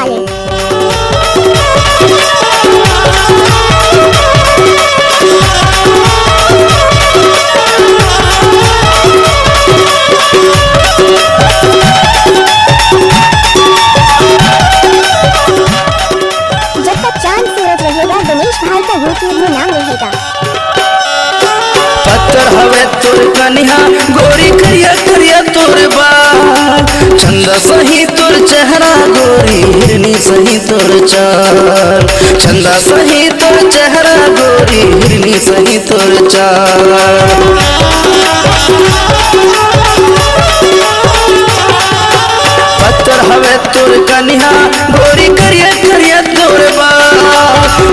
वाले। जब तक चांद सूरज रहेगा दिनेश भाई का यूट्यूब में नाम रहेगा। पत्थर हवे तोर कन्या गोरी करिया करिया तोर बाल, चंदा सही तोर चेहरा गोरी हिरनी सही तोर चाल, चंदा सही तोर चेहरा गोरी हिरनी सही तोर चाल। पत्थर हवे तोर कन्या गोरी करिया करिया तोर बाल,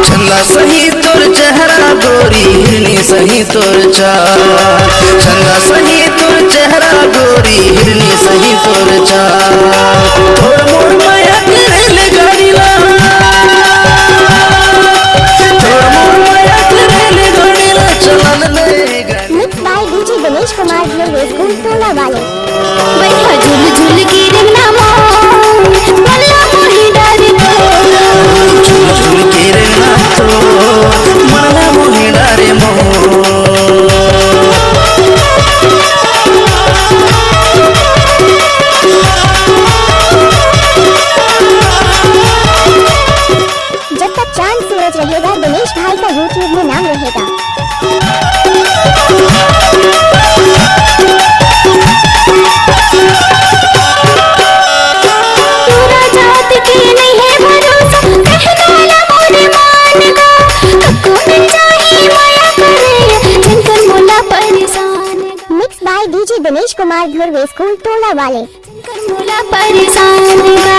चंदा सही तोर चेहरा गोरी हिरनी सही तोर चाल, चंदा सही तोर चेहरा गोरी हिरनी सही तोर चाल। तोर मोर माया करेले गाड़ी ला, तोर मोर माया करेले गाड़ी ला चलन ले गाड़ी। Mix by DJ Dinesh Kumar ढोल स्कूल टोला वाले। बैठा झूल झूल की रंगना मोह मल्ला मोही डारी तो, झूल झूल के रंगना तो मल्ला मोही डारे मोह। जब तक चांद सूरज रहेगा दिनेश भाई का यूट्यूब में नाम रहेगा। पूरा जात के नहीं है भरोसा कहना ना मोरे मान का, कक्को मिल जाही माया करे जिनकर मोला परेशान का। Mix by DJ Dinesh Kumar ढोल स्कूल टोला वाले। जिनकर मोला परेशान का।